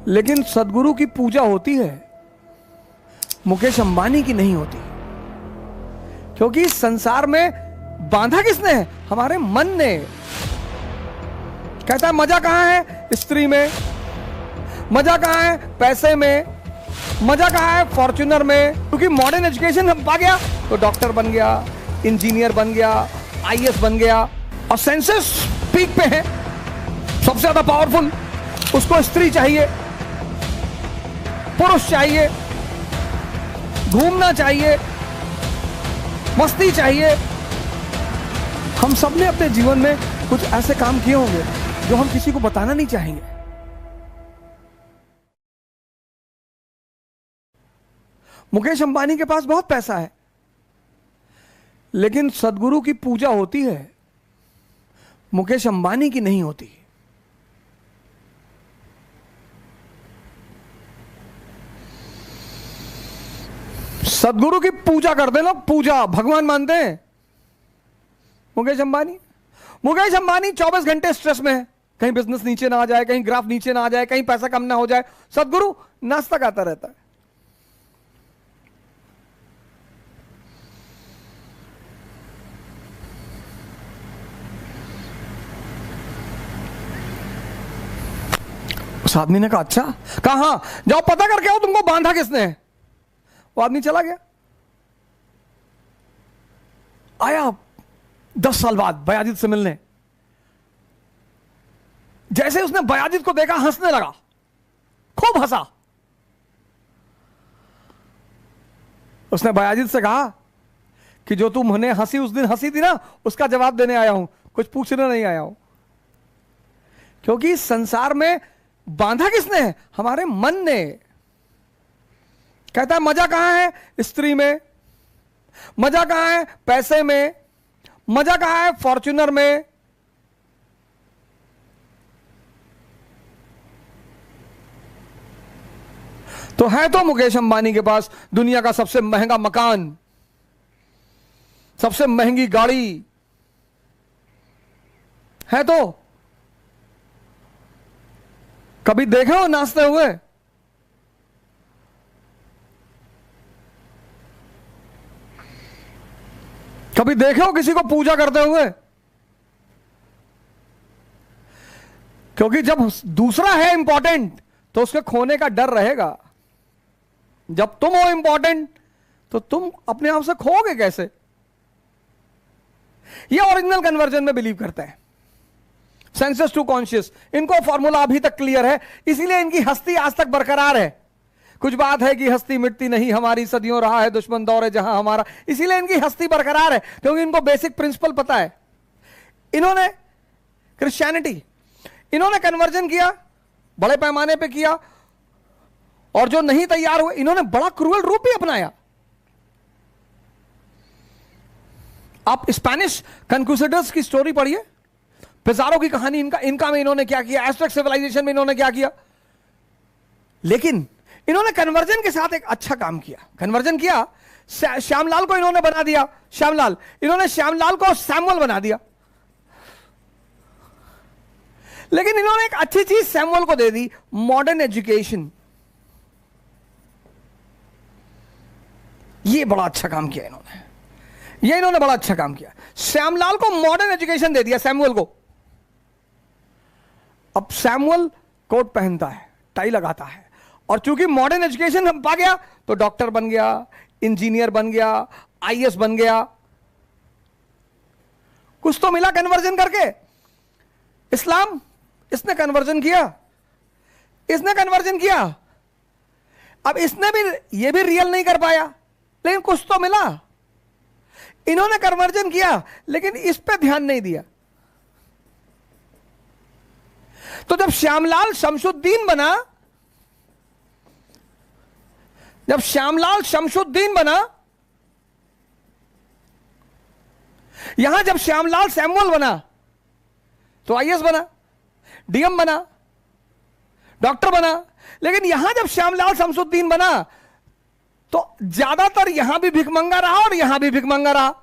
लेकिन सदगुरु की पूजा होती है, मुकेश अंबानी की नहीं होती। क्योंकि इस संसार में बांधा किसने है? हमारे मन ने। कहता है मजा कहां है? स्त्री में। मजा कहां है? पैसे में। मजा कहां है? फॉर्च्यूनर में। क्योंकि मॉडर्न एजुकेशन हम पा गया तो डॉक्टर बन गया, इंजीनियर बन गया, आईएएस बन गया, और सेंसस पीक पे है, सबसे ज्यादा पावरफुल। उसको स्त्री चाहिए, पुरुष चाहिए, घूमना चाहिए, मस्ती चाहिए। हम सब ने अपने जीवन में कुछ ऐसे काम किए होंगे जो हम किसी को बताना नहीं चाहेंगे। मुकेश अंबानी के पास बहुत पैसा है, लेकिन सदगुरु की पूजा होती है, मुकेश अंबानी की नहीं होती। सदगुरु की पूजा करते लोग, पूजा भगवान मानते हैं। मुकेश अंबानी 24 घंटे स्ट्रेस में है, कहीं बिजनेस नीचे ना आ जाए, कहीं ग्राफ नीचे ना आ जाए, कहीं पैसा कम ना हो जाए। सदगुरु नाश्ता खाता रहता है। उस आदमी ने कहा अच्छा, कहा जाओ पता करके आओ तुमको बांधा किसने है। वो आदमी चला गया, आया 10 साल बाद बयाजिद से मिलने। जैसे उसने बयाजिद को देखा हंसने लगा, खूब हंसा। उसने बयाजिद से कहा कि जो तुमने हंसी उस दिन हंसी थी ना, उसका जवाब देने आया हूं, कुछ पूछने नहीं आया हूं। क्योंकि संसार में बांधा किसने है? हमारे मन ने। कहता है मजा कहां है? स्त्री में। मजा कहां है? पैसे में। मजा कहां है? फॉर्च्यूनर में। तो है तो मुकेश अंबानी के पास दुनिया का सबसे महंगा मकान, सबसे महंगी गाड़ी है। तो कभी देखे हो नाचते हुए? कभी देखे हो किसी को पूजा करते हुए? क्योंकि जब दूसरा है इंपॉर्टेंट तो उसके खोने का डर रहेगा। जब तुम हो इंपॉर्टेंट तो तुम अपने आप से खोओगे कैसे? ये ओरिजिनल कन्वर्जन में बिलीव करते हैं, सेंसेस टू कॉन्शियस। इनको फॉर्मूला अभी तक क्लियर है, इसीलिए इनकी हस्ती आज तक बरकरार है। कुछ बात है कि हस्ती मिटती नहीं हमारी, सदियों रहा है दुश्मन दौर है जहां हमारा। इसीलिए इनकी हस्ती बरकरार है, क्योंकि इनको बेसिक प्रिंसिपल पता है। इन्होंने क्रिश्चियनिटी, इन्होंने कन्वर्जन किया, बड़े पैमाने पे किया, और जो नहीं तैयार हुए इन्होंने बड़ा क्रूअल रूप भी अपनाया। आप स्पेनिश कन्क्विजिटर्स की स्टोरी पढ़िए, पिज़ारो की कहानी। इनका में इन्होंने क्या किया, एस्टेक सिविलाइजेशन में इन्होंने क्या किया। लेकिन इन्होंने कन्वर्जन के साथ एक अच्छा काम किया। कन्वर्जन किया, श्यामलाल को इन्होंने बना दिया श्यामलाल। इन्होंने श्यामलाल को सैमुअल बना दिया। लेकिन इन्होंने एक अच्छी चीज सैमुअल को दे दी, मॉडर्न एजुकेशन। ये बड़ा अच्छा काम किया इन्होंने बड़ा अच्छा काम किया। श्यामलाल को मॉडर्न एजुकेशन दे दिया, सैमुअल को। अब सैमुअल कोट पहनता है, टाई लगाता है, और चूंकि मॉडर्न एजुकेशन हम पा गया तो डॉक्टर बन गया, इंजीनियर बन गया, आईएएस बन गया। कुछ तो मिला कन्वर्जन करके। इस्लाम, इसने कन्वर्जन किया। अब इसने भी ये भी रियल नहीं कर पाया, लेकिन कुछ तो मिला। इन्होंने कन्वर्जन किया लेकिन इस पे ध्यान नहीं दिया। तो जब श्यामलाल शमशुद्दीन बना, यहां जब श्यामलाल सैमुअल बना तो आईएएस बना, डीएम बना, डॉक्टर बना। लेकिन यहां जब श्यामलाल शमशुद्दीन बना तो ज्यादातर यहां भी भिखमंगा रहा और यहां भी भिखमंगा रहा।